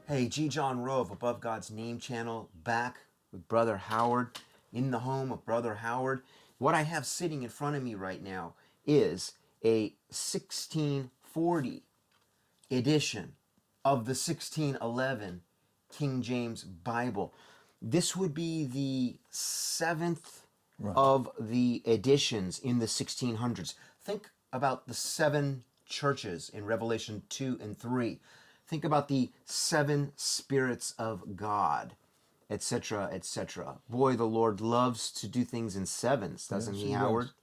Hey, G. John Rowe of Above God's Name channel, back with Brother Howard, in the home of Brother Howard. What I have sitting in front of me right now is a 1640 edition of the 1611 King James Bible. This would be the seventh of the editions in the 1600s. Think about the seven churches in Revelation 2 and 3. Think about the seven spirits of God, etc., etc. Boy, the Lord loves to do things in sevens, doesn't Yes, he, he Howard? does.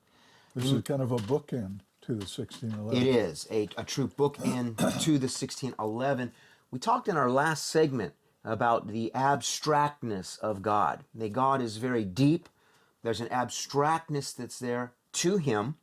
This is kind of a bookend to the 1611. It is a true bookend to the 1611. We talked in our last segment about the abstractness of God. That God is very deep. There's an abstractness that's there to him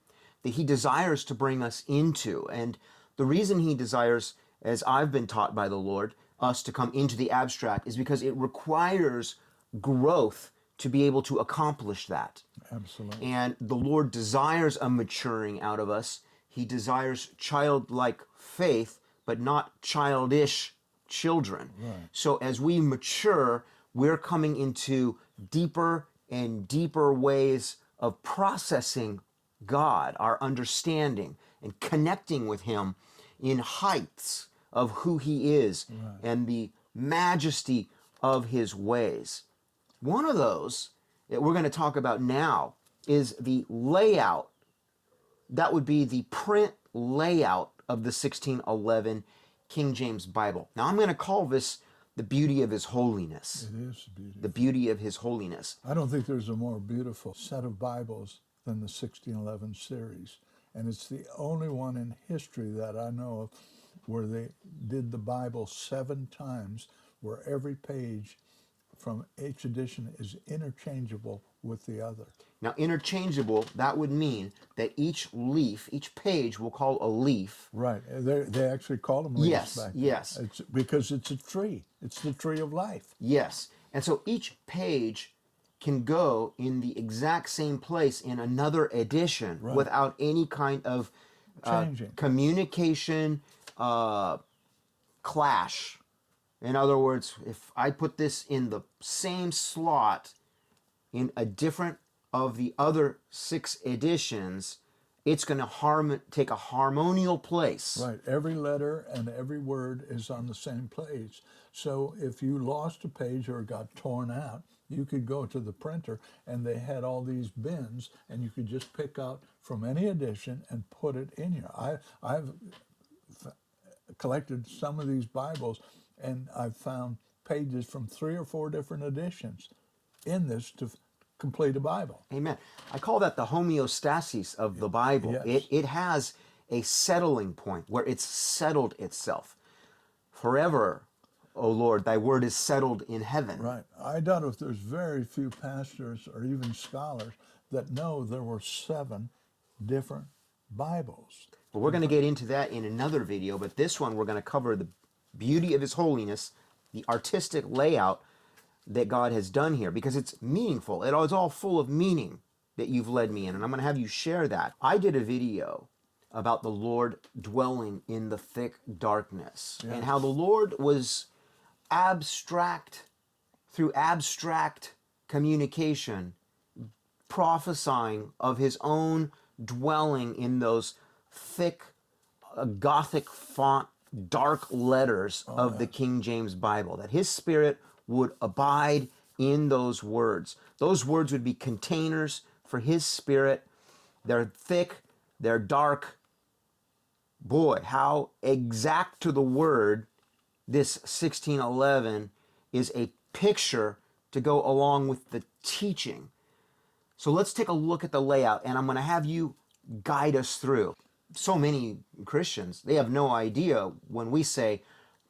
that he desires to bring us into. And the reason he desires, as I've been taught by the Lord, us to come into the abstract is because it requires growth to be able to accomplish that. Absolutely. And the Lord desires a maturing out of us. He desires childlike faith, but not childish children. Right. So as we mature, we're coming into deeper and deeper ways of processing God, our understanding, and connecting with him in heights of who he is and the majesty of his ways. One of those that we're going to talk about now is the layout. That would be the print layout of the 1611 King James Bible. Now I'm going to call this the beauty of his holiness. It is beautiful. The beauty of his holiness. I don't think there's a more beautiful set of Bibles than the 1611 series. And it's the only one in history that I know of where they did the Bible 7 times, where every page from each edition is interchangeable with the other. Now, interchangeable, that would mean that each leaf, each page we'll call a leaf. Right. They actually call them leaves Yes, back then. yes. It's because it's a tree. It's the tree of life. Yes. And so each page can go in the exact same place in another edition without any kind of Changing. communication clash. In other words, if I put this in the same slot in a different of the other 6 editions, it's going to take a harmonial place. Right. Every letter and every word is on the same page. So if you lost a page or got torn out, you could go to the printer and they had all these bins and you could just pick out from any edition and put it in here. I've collected some of these Bibles and I've found pages from 3 or 4 different editions in this to complete a Bible. Amen. I call that the homeostasis of the Bible. Yes. It has a settling point where it's settled itself. Forever, O Lord, thy word is settled in heaven. Right. I doubt if there's very few pastors or even scholars that know there were 7 different Bibles. But we're going to get into that in another video, but this one we're going to cover the beauty of his holiness, the artistic layout that God has done here, because it's meaningful. It is all full of meaning that you've led me in, and I'm going to have you share that. I did a video about the Lord dwelling in the thick darkness, and how the Lord was through abstract communication, prophesying of his own dwelling in those thick, Gothic font, dark letters of the King James Bible, that his Spirit would abide in those words. Those words would be containers for his Spirit. They're thick, they're dark. Boy, how exact to the word this 1611 is a picture to go along with the teaching. So let's take a look at the layout, and I'm going to have you guide us through. So many Christians, they have no idea when we say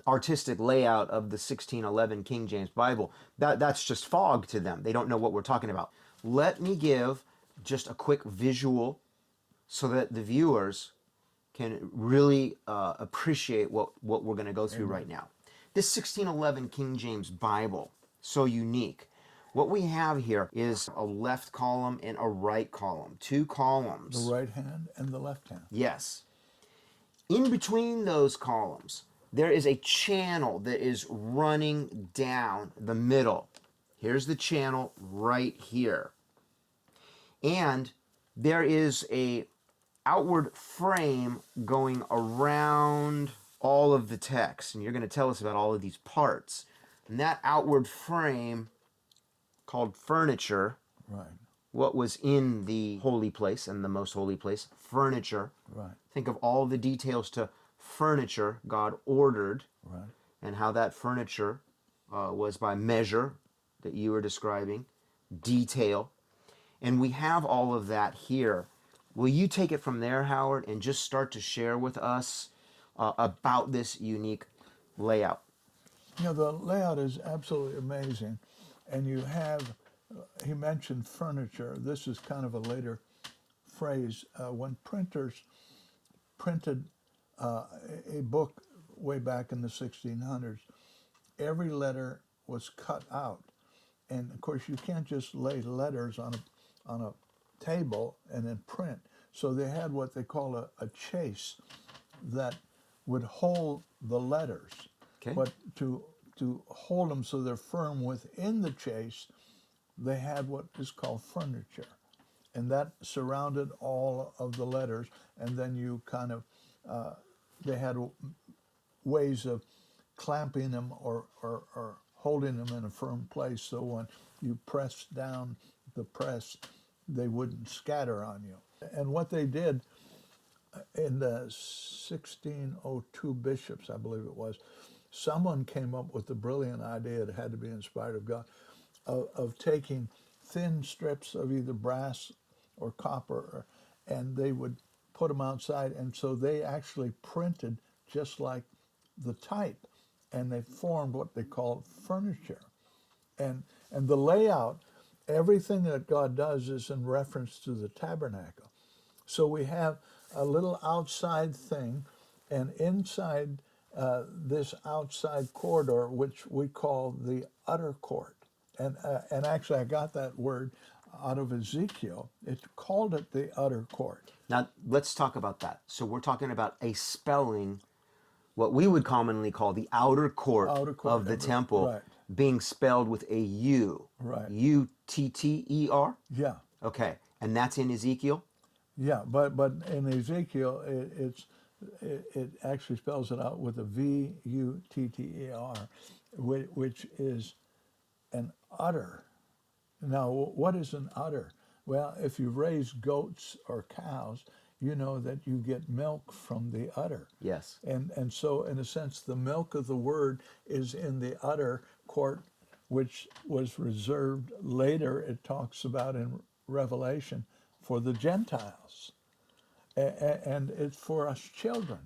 artistic layout of the 1611 King James Bible. That's just fog to them. They don't know what we're talking about. Let me give just a quick visual so that the viewers can really appreciate what we're going to go through right now. This 1611 King James Bible, so unique. What we have here is a left column and a right column, 2 columns. The right hand and the left hand. Yes. In between those columns, there is a channel that is running down the middle. Here's the channel right here. And there is a outward frame going around all of the text. And you're going to tell us about all of these parts. And that outward frame, called furniture, Right. what was in the holy place and the most holy place, furniture. Right. Think of all the details to furniture God ordered, Right. and how that furniture was by measure that you were describing, detail. And we have all of that here. Will you take it from there, Howard, and just start to share with us about this unique layout? You know, the layout is absolutely amazing. And you have, he mentioned furniture. This is kind of a later phrase. When printers printed a book way back in the 1600s, every letter was cut out. And of course, you can't just lay letters on a table and then print. So they had what they call a chase that would hold the letters. Okay. But to hold them so they're firm within the chase, they had what is called furniture. And that surrounded all of the letters. And then you kind of, they had ways of clamping them or holding them in a firm place, so when you press down the press, they wouldn't scatter on you. And what they did in the 1602 bishops, I believe it was, someone came up with the brilliant idea, it had to be inspired of God, of taking thin strips of either brass or copper, and they would put them outside, and so they actually printed just like the type, and they formed what they called furniture. And the layout, everything that God does is in reference to the tabernacle. So we have a little outside thing, and inside this outside corridor, which we call the utter court. And actually, I got that word out of Ezekiel. It called it the utter court. Now, let's talk about that. So we're talking about a spelling, what we would commonly call the outer court of the temple, right. being spelled with a U. Right. Utter? Yeah. Okay. And that's in Ezekiel? Yeah, but in Ezekiel, it actually spells it out with a Vutter, which is an udder. Now, what is an udder? Well, if you raise goats or cows, you know that you get milk from the udder. Yes. And so, in a sense, the milk of the word is in the utter court, which was reserved later, it talks about in Revelation, for the Gentiles. And it's for us children.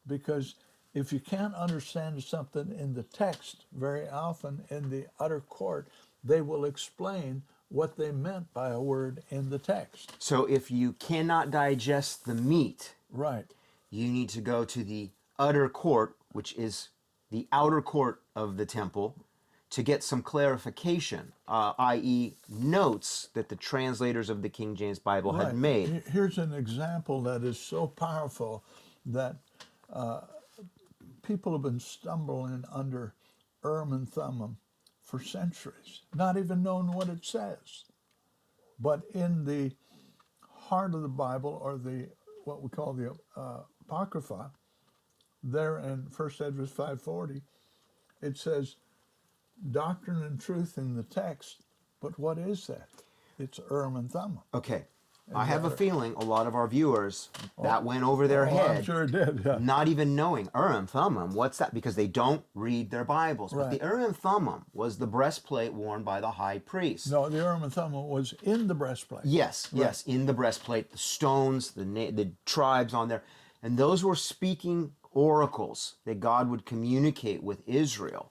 Because if you can't understand something in the text, very often in the utter court, they will explain what they meant by a word in the text. So if you cannot digest the meat, Right. you need to go to the utter court, which is the outer court of the temple, to get some clarification, i.e. notes that the translators of the King James Bible had made. Here's an example that is so powerful that people have been stumbling under Urim and Thummim for centuries, not even knowing what it says. But in the heart of the Bible, or the what we call the Apocrypha, there in 1 Esdras 5:40, it says doctrine and truth in the text, but what is that? It's Urim and Thummim. Okay. I have a feeling a lot of our viewers, that went over their head. I'm sure it did, yeah. Not even knowing Urim, Thummim, what's that? Because they don't read their Bibles. Right. But the Urim, Thummim was the breastplate worn by the high priest. No, the Urim and Thummim was in the breastplate. Yes, yes, in the breastplate, the stones, the tribes on there. And those were speaking oracles that God would communicate with Israel.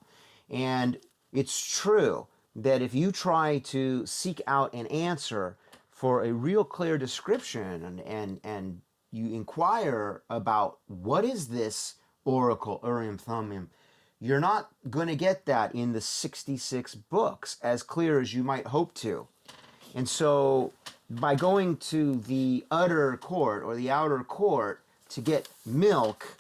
And it's true that if you try to seek out an answer for a real clear description and you inquire about what is this oracle, Urim Thummim, you're not going to get that in the 66 books as clear as you might hope to. And so by going to the utter court or the outer court to get milk,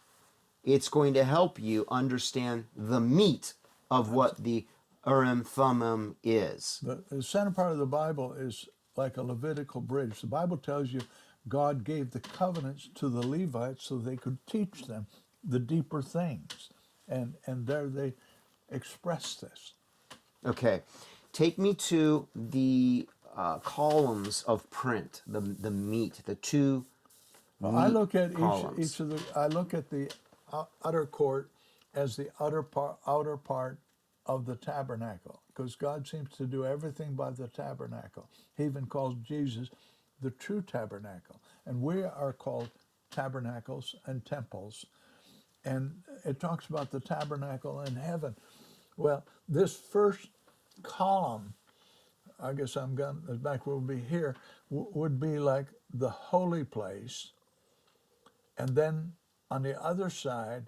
it's going to help you understand the meat of what the Urim Thummim is. The center part of the Bible is like a Levitical bridge. The Bible tells you God gave the covenants to the Levites so they could teach them the deeper things. And there they express this. Okay, take me to the columns of print, the meat, the two Well, I meat look at columns. each of the. I look at the outer court as the outer part of the tabernacle, because God seems to do everything by the tabernacle. He even calls Jesus the true tabernacle, and we are called tabernacles and temples. And it talks about the tabernacle in heaven. Well, this first column, I guess I'm going back. We'll be here. Would be like the holy place. And then on the other side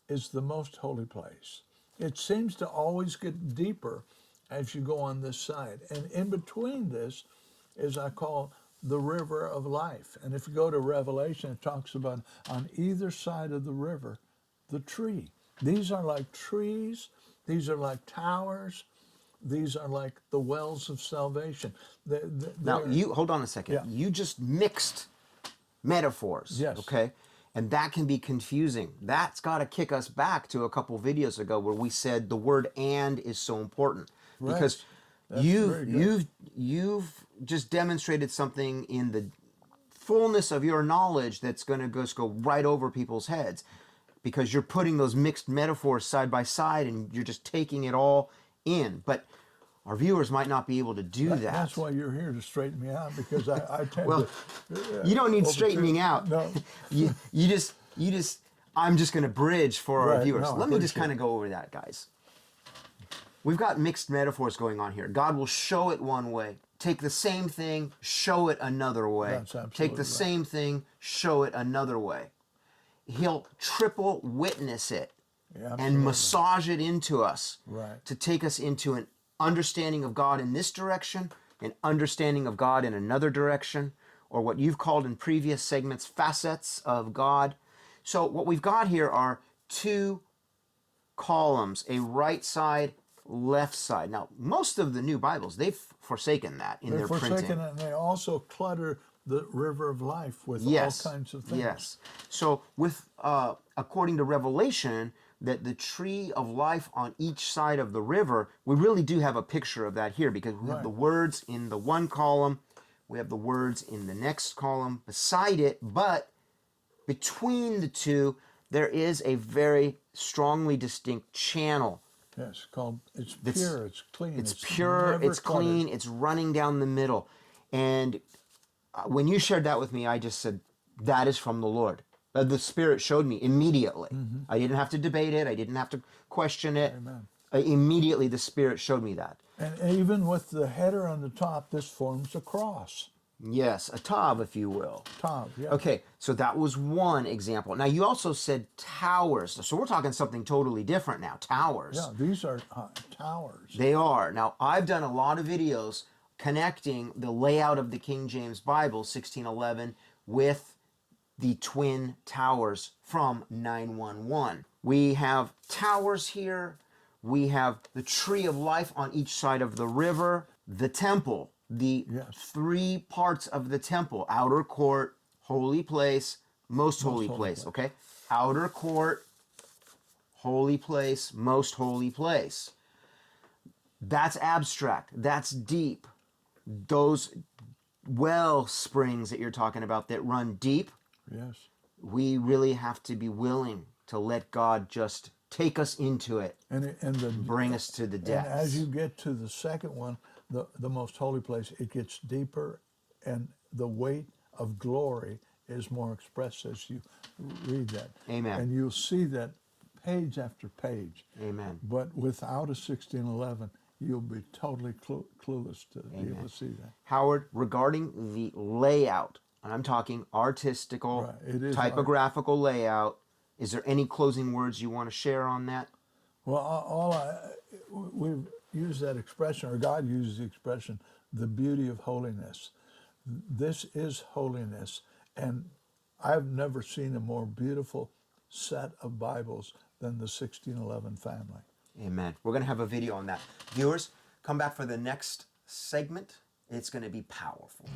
is the most holy place. It seems to always get deeper as you go on this side. And in between this is, I call, the river of life. And if you go to Revelation, it talks about on either side of the river, the tree. These are like trees. These are like towers. These are like the wells of salvation. Now, you hold on a second. Yeah. You just mixed metaphors, Yes. okay? And that can be confusing. That's got to kick us back to a couple videos ago where we said the word "and" is so important, Right. because That's very good. you've just demonstrated something in the fullness of your knowledge that's going to just go right over people's heads, because you're putting those mixed metaphors side by side and you're just taking it all in. But our viewers might not be able to do that. That's why you're here, to straighten me out, because I tend Well, to. you don't need overturn- straightening out. No. you just I'm just going to bridge for our Right, viewers. no, I Let me just appreciate kind of go over that, guys. We've got mixed metaphors going on here. God will show it one way, take the same thing, show it another way. That's Take absolutely the right. same thing, show it another way. He'll triple witness it Yeah, and absolutely. massage it into us, Right. to take us into an understanding of God in this direction, an understanding of God in another direction, or what you've called in previous segments facets of God. So what we've got here are two columns, a right side, left side. Now, most of the new Bibles, they've forsaken that in They're their printing. forsaken, and they also clutter the river of life with Yes. all kinds of things. Yes. So with according to Revelation, that the tree of life on each side of the river, we really do have a picture of that here, because we have Right. the words in the one column, we have the words in the next column beside it, but between the two, there is a very strongly distinct channel. Yes, called, it's That's- pure, it's clean. It's pure, never it's cluttered. clean, it's running down the middle. And when you shared that with me, I just said, that is from the Lord. The Spirit showed me immediately. I didn't have to debate it. I didn't have to question it. Amen. Immediately, the Spirit showed me that. And even with the header on the top, this forms a cross. Yes, a tav, if you will. Top, yeah. Okay, so that was one example. Now, you also said towers. So we're talking something totally different now, towers. Yeah, these are towers. They are. Now, I've done a lot of videos connecting the layout of the King James Bible, 1611, with the twin towers from 911. We have towers here. We have the tree of life on each side of the river, the temple, the Yes. three parts of the temple: outer court, holy place, most holy holy place. place. Okay? Outer court, holy place, most holy place. That's abstract. That's deep. Those well springs that you're talking about that run deep, Yes. we really have to be willing to let God just take us into it, And bring us to the and depths. as you get to the second one, the most holy place, it gets deeper, and the weight of glory is more expressed as you read that. Amen. And you'll see that page after page. Amen. But without a 1611, you'll be totally clueless to be able to see that. Howard, regarding the layout, and I'm talking artistical, Right, it is typographical layout, is there any closing words you want to share on that? Well, we've used that expression, or God uses the expression, the beauty of holiness. This is holiness, and I've never seen a more beautiful set of Bibles than the 1611 family. Amen. We're going to have a video on that. Viewers, come back for the next segment. It's going to be powerful.